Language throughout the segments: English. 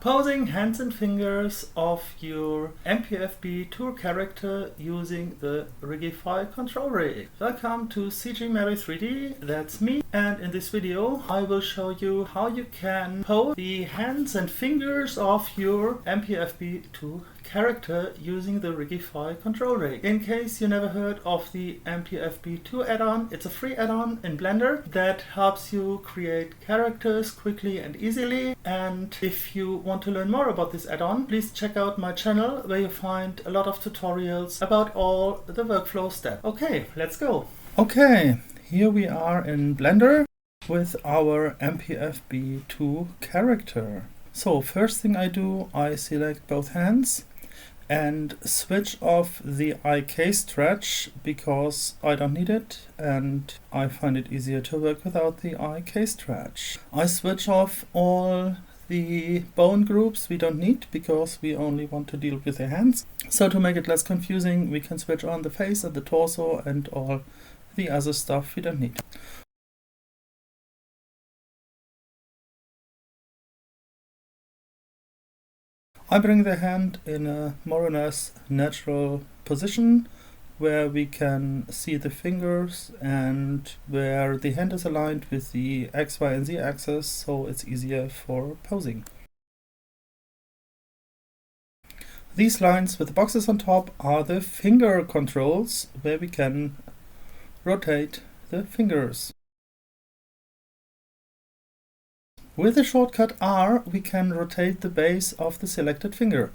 Posing hands and fingers of your MPFB tour character using the Rigify control rig. Welcome to CG Mary 3D, that's me, and in this video I will show you how you can pose the hands and fingers of your MPFB tour character using the Rigify control rig. In case you never heard of the MPFB2 add-on, it's a free add-on in Blender that helps you create characters quickly and easily. And if you want to learn more about this add-on, please check out my channel where you find a lot of tutorials about all the workflow steps. Okay, let's go. Okay, here we are in Blender with our MPFB2 character. So first thing I do, I select both hands and switch off the IK stretch because I don't need it and I find it easier to work without the IK stretch. I switch off all the bone groups we don't need because we only want to deal with the hands. So to make it less confusing, we can switch on the face and the torso and all the other stuff we don't need. I bring the hand in a more or less natural position where we can see the fingers and where the hand is aligned with the X, Y, and Z axis, so it's easier for posing. These lines with the boxes on top are the finger controls where we can rotate the fingers. With the shortcut R, we can rotate the base of the selected finger.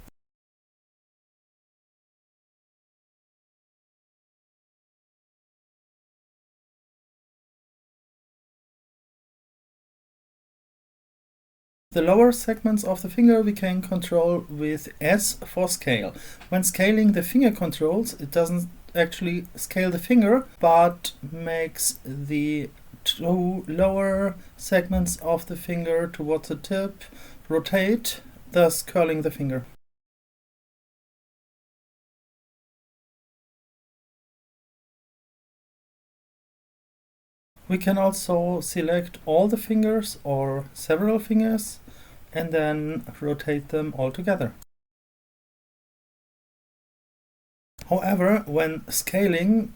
The lower segments of the finger we can control with S for scale. When scaling the finger controls, it doesn't actually scale the finger, but makes the two lower segments of the finger towards the tip rotate, thus curling the finger. We can also select all the fingers or several fingers and then rotate them all together. However, when scaling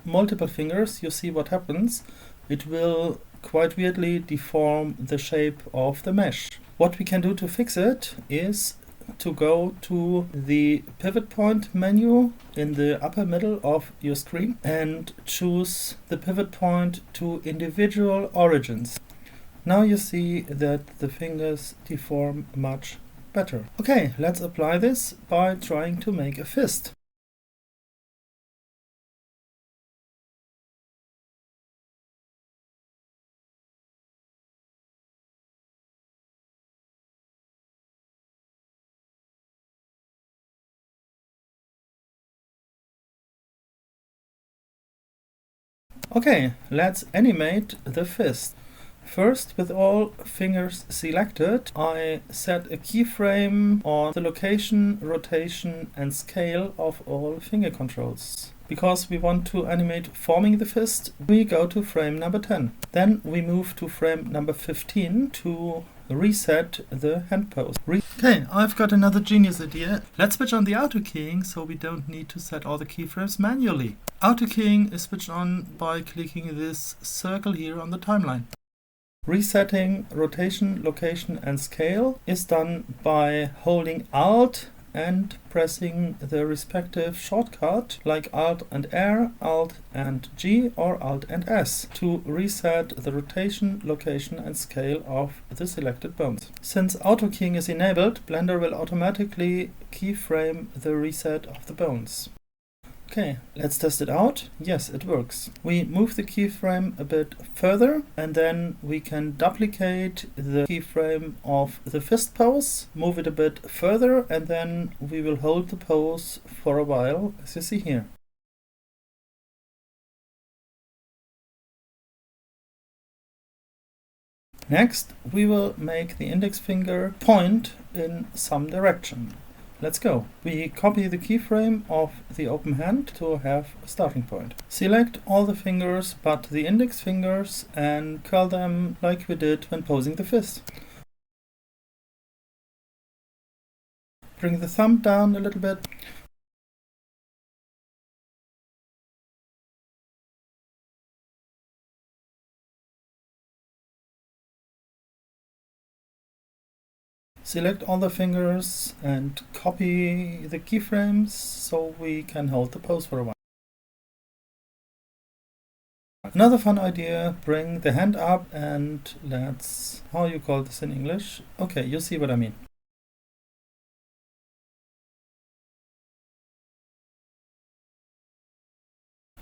multiple fingers, you see what happens. It will quite weirdly deform the shape of the mesh. What we can do to fix it is to go to the pivot point menu in the upper middle of your screen and choose the pivot point to individual origins. Now you see that the fingers deform much better. Okay, let's apply this by trying to make a fist. Okay, let's animate the fist. First, with all fingers selected, I set a keyframe on the location, rotation and scale of all finger controls. Because we want to animate forming the fist, we go to frame number 10. Then we move to frame number 15 to reset the hand pose. Okay, I've got another genius idea. Let's switch on the auto keying so we don't need to set all the keyframes manually. Auto keying is switched on by clicking this circle here on the timeline. Resetting rotation, location and scale is done by holding Alt and pressing the respective shortcut like Alt and R, Alt and G or Alt and S to reset the rotation, location and scale of the selected bones. Since auto keying is enabled, Blender will automatically keyframe the reset of the bones. Okay, let's test it out. Yes, it works. We move the keyframe a bit further and then we can duplicate the keyframe of the fist pose, move it a bit further and then we will hold the pose for a while, as you see here. Next, we will make the index finger point in some direction. Let's go. We copy the keyframe of the open hand to have a starting point. Select all the fingers but the index fingers and curl them like we did when posing the fist. Bring the thumb down a little bit. Select all the fingers and copy the keyframes so we can hold the pose for a while. Another fun idea, bring the hand up and let's, how you call this in English? Okay, you see what I mean.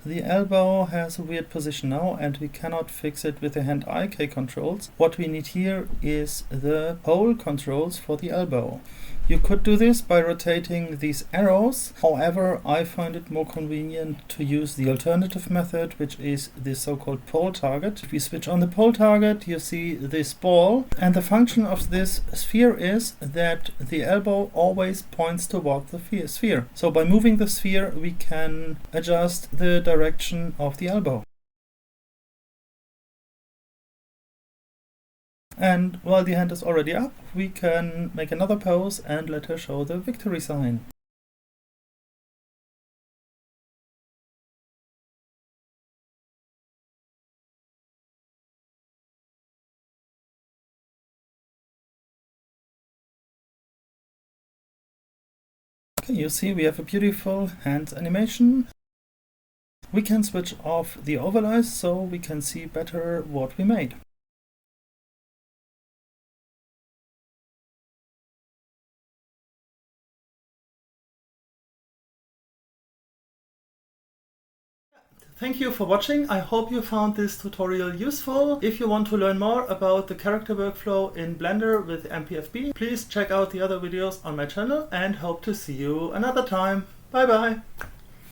The elbow has a weird position now and we cannot fix it with the hand-eye key controls. What we need here is the pole controls for the elbow. You could do this by rotating these arrows. However, I find it more convenient to use the alternative method, which is the so-called pole target. If we switch on the pole target, you see this ball, and the function of this sphere is that the elbow always points toward the sphere. So by moving the sphere, we can adjust the direction of the elbow. And while the hand is already up, we can make another pose and let her show the victory sign. Okay, you see we have a beautiful hand animation. We can switch off the overlays so we can see better what we made. Thank you for watching. I hope you found this tutorial useful. If you want to learn more about the character workflow in Blender with MPFB, please check out the other videos on my channel and hope to see you another time. Bye bye!